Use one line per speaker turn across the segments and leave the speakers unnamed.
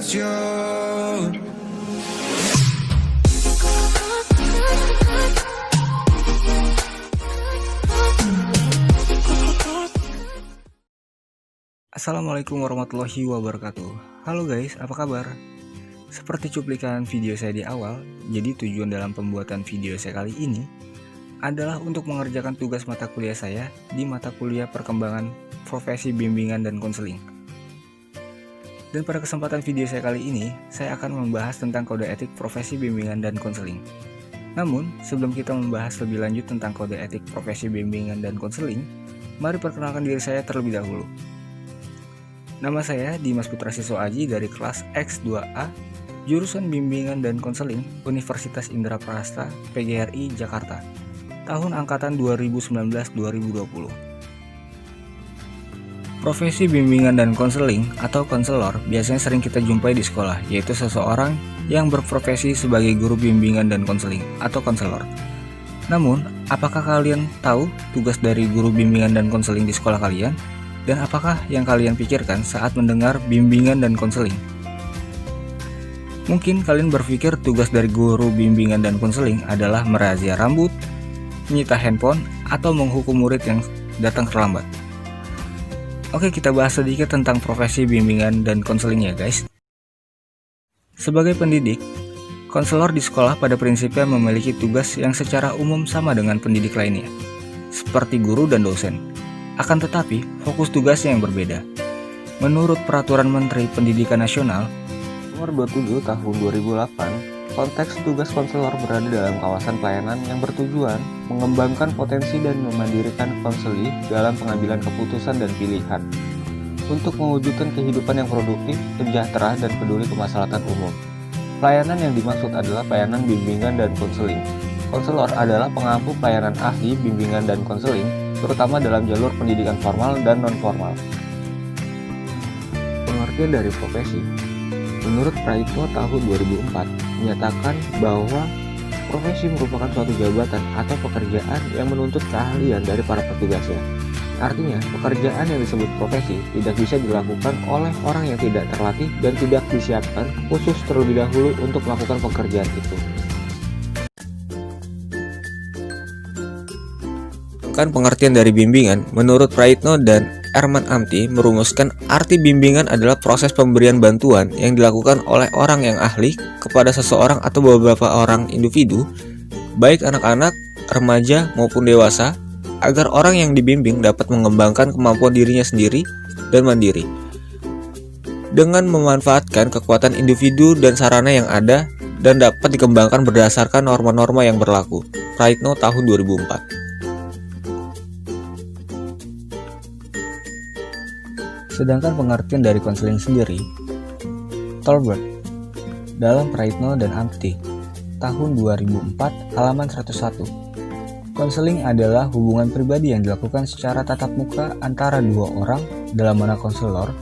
habitación.
Assalamualaikum warahmatullahi wabarakatuh. Halo guys, apa kabar? Seperti cuplikan video saya di awal, jadi tujuan dalam pembuatan video saya kali ini adalah untuk mengerjakan tugas mata kuliah saya di mata kuliah perkembangan profesi bimbingan dan konseling. Dan pada kesempatan video saya kali ini, saya akan membahas tentang kode etik profesi bimbingan dan konseling. Namun, sebelum kita membahas lebih lanjut tentang kode etik profesi bimbingan dan konseling, mari perkenalkan diri saya terlebih dahulu. Nama saya Dimas Putra Siswa Aji dari kelas X2A, jurusan Bimbingan dan Konseling, Universitas Indra Prasta, PGRI, Jakarta, tahun angkatan 2019-2020. Profesi bimbingan dan konseling atau konselor biasanya sering kita jumpai di sekolah, yaitu seseorang yang berprofesi sebagai guru bimbingan dan konseling atau konselor. Namun, apakah kalian tahu tugas dari guru bimbingan dan konseling di sekolah kalian? Dan apakah yang kalian pikirkan saat mendengar bimbingan dan konseling? Mungkin kalian berpikir tugas dari guru bimbingan dan konseling adalah merazia rambut, menyita handphone, atau menghukum murid yang datang terlambat. Oke, kita bahas sedikit tentang profesi bimbingan dan konseling ya guys. Sebagai pendidik, konselor di sekolah pada prinsipnya memiliki tugas yang secara umum sama dengan pendidik lainnya, seperti guru dan dosen. Akan tetapi, fokus tugasnya yang berbeda. Menurut Peraturan Menteri Pendidikan Nasional Nomor 27 Tahun 2008, konteks tugas konselor berada dalam kawasan pelayanan yang bertujuan mengembangkan potensi dan memandirikan konseli dalam pengambilan keputusan dan pilihan untuk mewujudkan kehidupan yang produktif, sejahtera, dan peduli kemaslahatan umum. Pelayanan yang dimaksud adalah pelayanan bimbingan dan konseling. Konselor adalah pengampu pelayanan ahli bimbingan dan konseling, terutama dalam jalur pendidikan formal dan non-formal. Pengertian dari profesi. Menurut Praitno tahun 2004, menyatakan bahwa profesi merupakan suatu jabatan atau pekerjaan yang menuntut keahlian dari para petugasnya. Artinya, pekerjaan yang disebut profesi tidak bisa dilakukan oleh orang yang tidak terlatih dan tidak disiapkan khusus terlebih dahulu untuk melakukan pekerjaan itu. Pengertian dari bimbingan, menurut Praitno dan Erman Amti merumuskan arti bimbingan adalah proses pemberian bantuan yang dilakukan oleh orang yang ahli kepada seseorang atau beberapa orang individu, baik anak-anak, remaja maupun dewasa, agar orang yang dibimbing dapat mengembangkan kemampuan dirinya sendiri dan mandiri dengan memanfaatkan kekuatan individu dan sarana yang ada dan dapat dikembangkan berdasarkan norma-norma yang berlaku. Praitno tahun 2004. Sedangkan pengertian dari konseling sendiri, Tolbert dalam Praitno dan Amti tahun 2004 halaman 101. Konseling adalah hubungan pribadi yang dilakukan secara tatap muka antara dua orang dalam mana konselor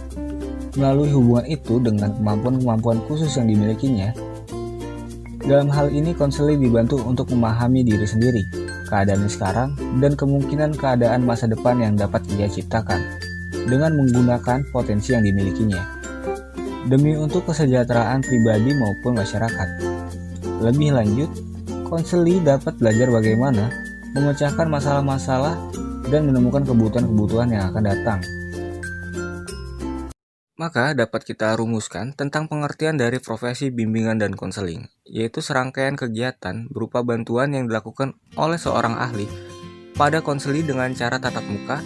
melalui hubungan itu dengan kemampuan-kemampuan khusus yang dimilikinya. Dalam hal ini konseling dibantu untuk memahami diri sendiri, keadaannya sekarang, dan kemungkinan keadaan masa depan yang dapat ia ciptakan dengan menggunakan potensi yang dimilikinya demi untuk kesejahteraan pribadi maupun masyarakat. Lebih lanjut, konseli dapat belajar bagaimana memecahkan masalah-masalah dan menemukan kebutuhan-kebutuhan yang akan datang. Maka dapat kita rumuskan tentang pengertian dari profesi bimbingan dan konseling, yaitu serangkaian kegiatan berupa bantuan yang dilakukan oleh seorang ahli pada konseli dengan cara tatap muka,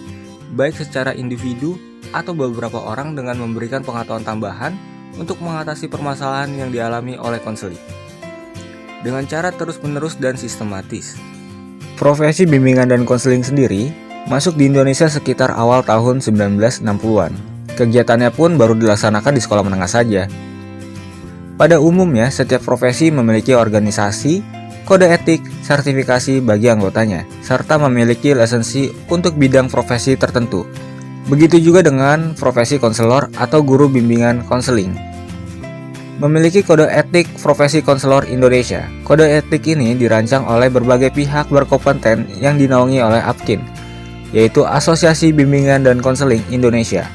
baik secara individu atau beberapa orang dengan memberikan pengetahuan tambahan untuk mengatasi permasalahan yang dialami oleh konseli dengan cara terus-menerus dan sistematis. Profesi bimbingan dan konseling sendiri masuk di Indonesia sekitar awal tahun 1960-an. Kegiatannya pun baru dilaksanakan di sekolah menengah saja. Pada umumnya, setiap profesi memiliki organisasi, kode etik, sertifikasi bagi anggotanya, serta memiliki lisensi untuk bidang profesi tertentu. Begitu juga dengan profesi konselor atau guru bimbingan konseling. Memiliki kode etik profesi konselor Indonesia. Kode etik ini dirancang oleh berbagai pihak berkompeten yang dinaungi oleh APKIN, yaitu Asosiasi Bimbingan dan Konseling Indonesia.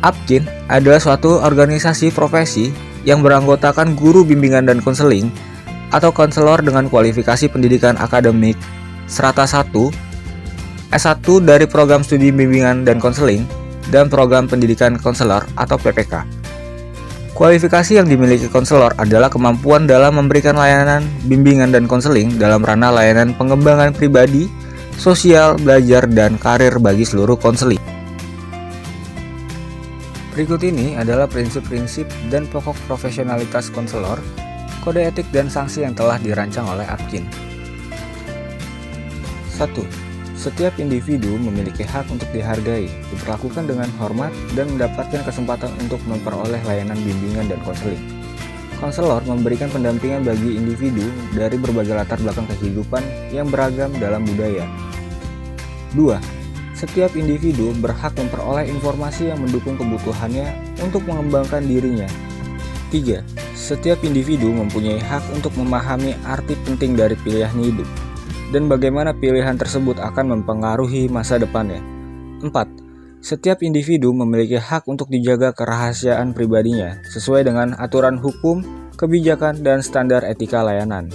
APKIN adalah suatu organisasi profesi yang beranggotakan guru bimbingan dan konseling atau konselor dengan kualifikasi pendidikan akademik Strata 1, S1 dari program studi bimbingan dan konseling, dan program pendidikan konselor atau PPK. Kualifikasi yang dimiliki konselor adalah kemampuan dalam memberikan layanan bimbingan dan konseling dalam ranah layanan pengembangan pribadi, sosial, belajar, dan karir bagi seluruh konseling. Berikut ini adalah prinsip-prinsip dan pokok profesionalitas konselor, kode etik dan sanksi yang telah dirancang oleh APKIN. 1. Setiap individu memiliki hak untuk dihargai, diperlakukan dengan hormat, dan mendapatkan kesempatan untuk memperoleh layanan bimbingan dan konseling. Konselor memberikan pendampingan bagi individu dari berbagai latar belakang kehidupan yang beragam dalam budaya. 2. Setiap individu berhak memperoleh informasi yang mendukung kebutuhannya untuk mengembangkan dirinya. 3. Setiap individu mempunyai hak untuk memahami arti penting dari pilihan hidup dan bagaimana pilihan tersebut akan mempengaruhi masa depannya. 4. Setiap individu memiliki hak untuk dijaga kerahasiaan pribadinya sesuai dengan aturan hukum, kebijakan, dan standar etika layanan.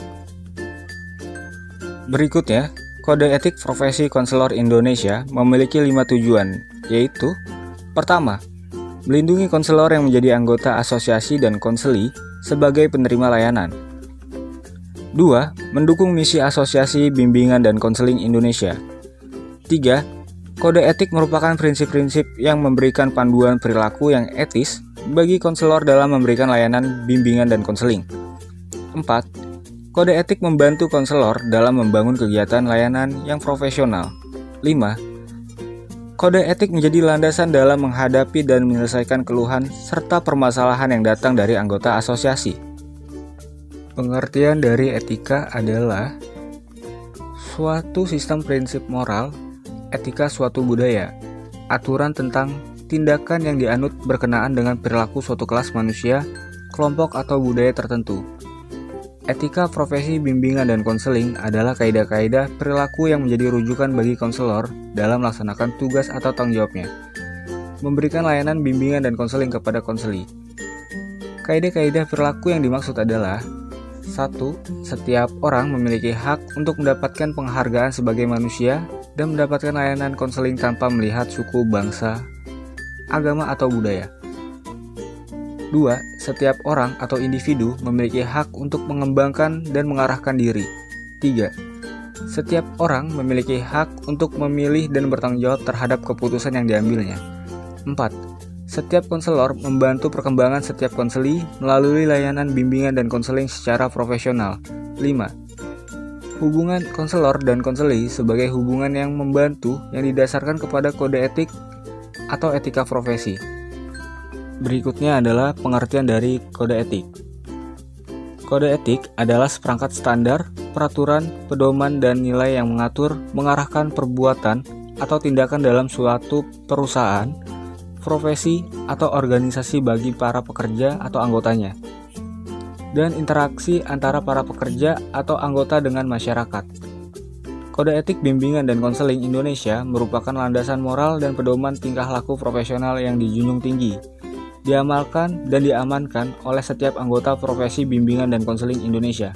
Berikutnya, Kode Etik Profesi Konselor Indonesia memiliki 5 tujuan, yaitu: pertama, melindungi konselor yang menjadi anggota asosiasi dan konseli sebagai penerima layanan. 2. Mendukung misi Asosiasi Bimbingan dan Konseling Indonesia. 3. Kode etik merupakan prinsip-prinsip yang memberikan panduan perilaku yang etis bagi konselor dalam memberikan layanan bimbingan dan konseling. 4. Kode etik membantu konselor dalam membangun kegiatan layanan yang profesional. 5. Kode etik menjadi landasan dalam menghadapi dan menyelesaikan keluhan serta permasalahan yang datang dari anggota asosiasi. Pengertian dari etika adalah suatu sistem prinsip moral, etika suatu budaya, aturan tentang tindakan yang dianut berkenaan dengan perilaku suatu kelas manusia, kelompok atau budaya tertentu. Etika profesi bimbingan dan konseling adalah kaidah-kaidah perilaku yang menjadi rujukan bagi konselor dalam melaksanakan tugas atau tanggung jawabnya, memberikan layanan bimbingan dan konseling kepada konseli. Kaidah-kaidah perilaku yang dimaksud adalah: 1. Setiap orang memiliki hak untuk mendapatkan penghargaan sebagai manusia dan mendapatkan layanan konseling tanpa melihat suku, bangsa, agama, atau budaya. 2. Setiap orang atau individu memiliki hak untuk mengembangkan dan mengarahkan diri. 3. Setiap orang memiliki hak untuk memilih dan bertanggung jawab terhadap keputusan yang diambilnya. 4. Setiap konselor membantu perkembangan setiap konseli melalui layanan bimbingan dan konseling secara profesional. 5. Hubungan konselor dan konseli sebagai hubungan yang membantu yang didasarkan kepada kode etik atau etika profesi. Berikutnya adalah pengertian dari kode etik. Kode etik adalah seperangkat standar, peraturan, pedoman, dan nilai yang mengatur, mengarahkan perbuatan atau tindakan dalam suatu perusahaan, profesi, atau organisasi bagi para pekerja atau anggotanya, dan interaksi antara para pekerja atau anggota dengan masyarakat. Kode Etik Bimbingan dan Konseling Indonesia merupakan landasan moral dan pedoman tingkah laku profesional yang dijunjung tinggi, diamalkan dan diamankan oleh setiap anggota profesi bimbingan dan konseling Indonesia.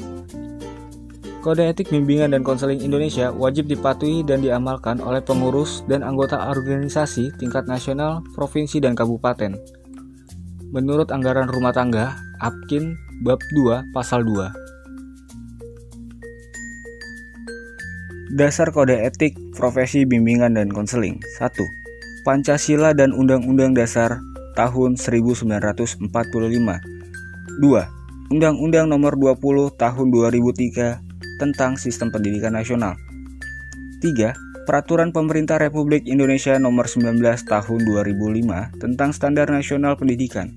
Kode Etik Bimbingan dan Konseling Indonesia wajib dipatuhi dan diamalkan oleh pengurus dan anggota organisasi tingkat nasional, provinsi, dan kabupaten. Menurut Anggaran Rumah Tangga, APKIN Bab 2 Pasal 2. Dasar Kode Etik Profesi Bimbingan dan Konseling. 1. Pancasila dan Undang-Undang Dasar tahun 1945. 2. Undang-Undang Nomor 20 Tahun 2003 tentang Sistem Pendidikan Nasional. 3. Peraturan Pemerintah Republik Indonesia Nomor 19 Tahun 2005 tentang Standar Nasional Pendidikan.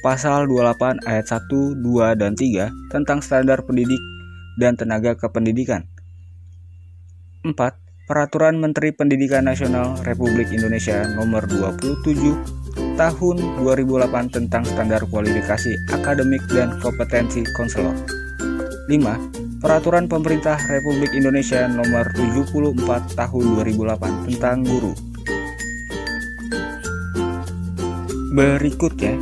Pasal 28 ayat 1, 2, dan 3 tentang Standar Pendidik dan Tenaga Kependidikan. 4. Peraturan Menteri Pendidikan Nasional Republik Indonesia Nomor 27 Tahun 2008 tentang Standar Kualifikasi Akademik dan Kompetensi Konselor. 5. Peraturan Pemerintah Republik Indonesia Nomor 74 Tahun 2008 tentang Guru. Berikutnya,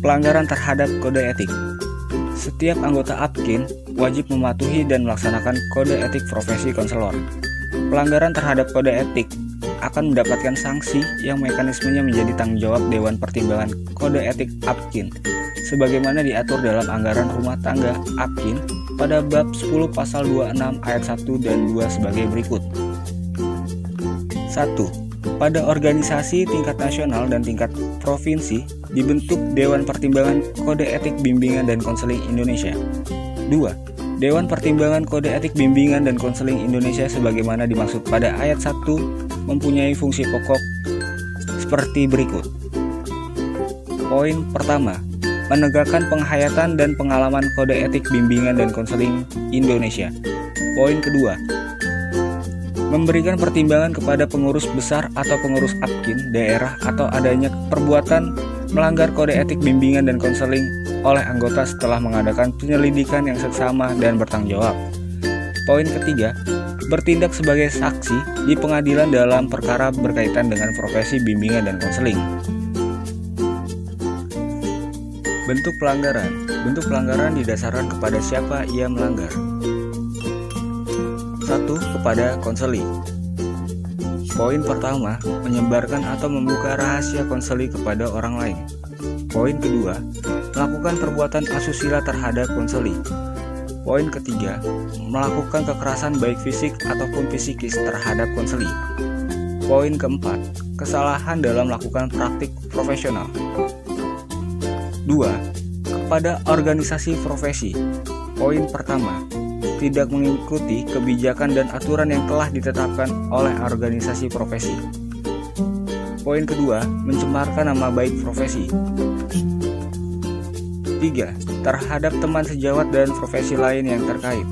pelanggaran terhadap kode etik. Setiap anggota APKIN wajib mematuhi dan melaksanakan kode etik profesi konselor. Pelanggaran terhadap kode etik akan mendapatkan sanksi yang mekanismenya menjadi tanggung jawab Dewan Pertimbangan Kode Etik APKIN sebagaimana diatur dalam anggaran rumah tangga APKIN pada bab 10 pasal 26 ayat 1 dan 2 sebagai berikut. 1. Pada organisasi tingkat nasional dan tingkat provinsi dibentuk Dewan Pertimbangan Kode Etik Bimbingan dan Konseling Indonesia. 2. Dewan Pertimbangan Kode Etik Bimbingan dan Konseling Indonesia sebagaimana dimaksud pada ayat 1 mempunyai fungsi pokok seperti berikut. Poin pertama, menegakkan penghayatan dan pengalaman Kode Etik Bimbingan dan Konseling Indonesia. Poin kedua, memberikan pertimbangan kepada pengurus besar atau pengurus APKIN daerah atau adanya perbuatan melanggar kode etik bimbingan dan konseling oleh anggota setelah mengadakan penyelidikan yang seksama dan bertanggung jawab. Poin ketiga, bertindak sebagai saksi di pengadilan dalam perkara berkaitan dengan profesi bimbingan dan konseling. Bentuk pelanggaran. Bentuk pelanggaran didasarkan kepada siapa ia melanggar. 1. Kepada konseling. Poin pertama, menyebarkan atau membuka rahasia konseli kepada orang lain. Poin kedua, melakukan perbuatan asusila terhadap konseli. Poin ketiga, melakukan kekerasan baik fisik ataupun psikis terhadap konseli. Poin keempat, kesalahan dalam melakukan praktik profesional. 2. Kepada organisasi profesi. Poin pertama, tidak mengikuti kebijakan dan aturan yang telah ditetapkan oleh organisasi profesi. Poin kedua, mencemarkan nama baik profesi. 3. Terhadap teman sejawat dan profesi lain yang terkait.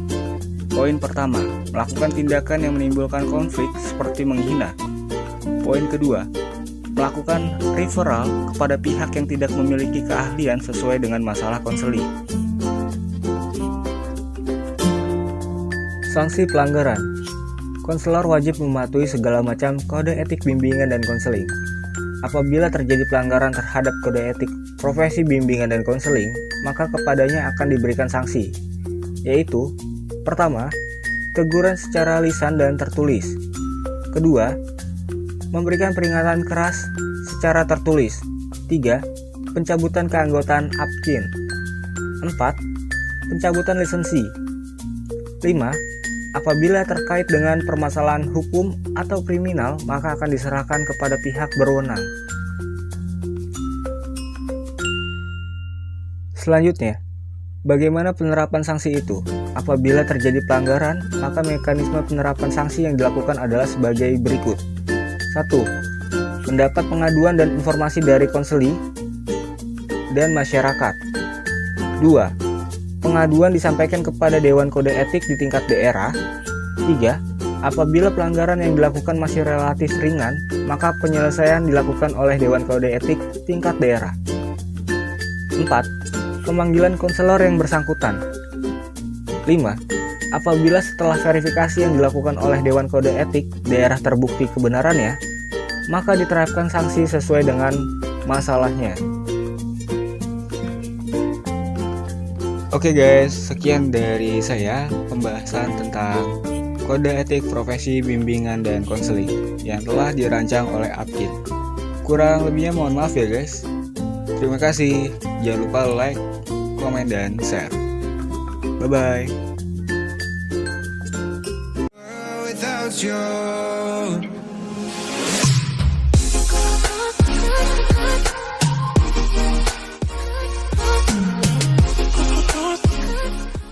Poin pertama, melakukan tindakan yang menimbulkan konflik seperti menghina. Poin kedua, melakukan referral kepada pihak yang tidak memiliki keahlian sesuai dengan masalah konseli. Sanksi pelanggaran. Konselor wajib mematuhi segala macam kode etik bimbingan dan konseling. Apabila terjadi pelanggaran terhadap kode etik profesi bimbingan dan konseling, maka kepadanya akan diberikan sanksi, yaitu: pertama, teguran secara lisan dan tertulis. Kedua, memberikan peringatan keras secara tertulis. 3. Pencabutan keanggotaan APKIN. 4. Pencabutan lisensi. 5. Apabila terkait dengan permasalahan hukum atau kriminal, maka akan diserahkan kepada pihak berwenang. Selanjutnya, bagaimana penerapan sanksi itu? Apabila terjadi pelanggaran, maka mekanisme penerapan sanksi yang dilakukan adalah sebagai berikut. 1. Mendapat pengaduan dan informasi dari konseli dan masyarakat. 2. Pengaduan disampaikan kepada Dewan Kode Etik di tingkat daerah. 3. Apabila pelanggaran yang dilakukan masih relatif ringan, maka penyelesaian dilakukan oleh Dewan Kode Etik tingkat daerah. 4. Pemanggilan konselor yang bersangkutan. 5. Apabila setelah verifikasi yang dilakukan oleh Dewan Kode Etik daerah terbukti kebenarannya, maka diterapkan sanksi sesuai dengan masalahnya. Oke guys, sekian dari saya pembahasan tentang kode etik profesi bimbingan dan konseling yang telah dirancang oleh APKIN. Kurang lebihnya mohon maaf ya guys. Terima kasih. Jangan lupa like, komen, dan share. Bye-bye.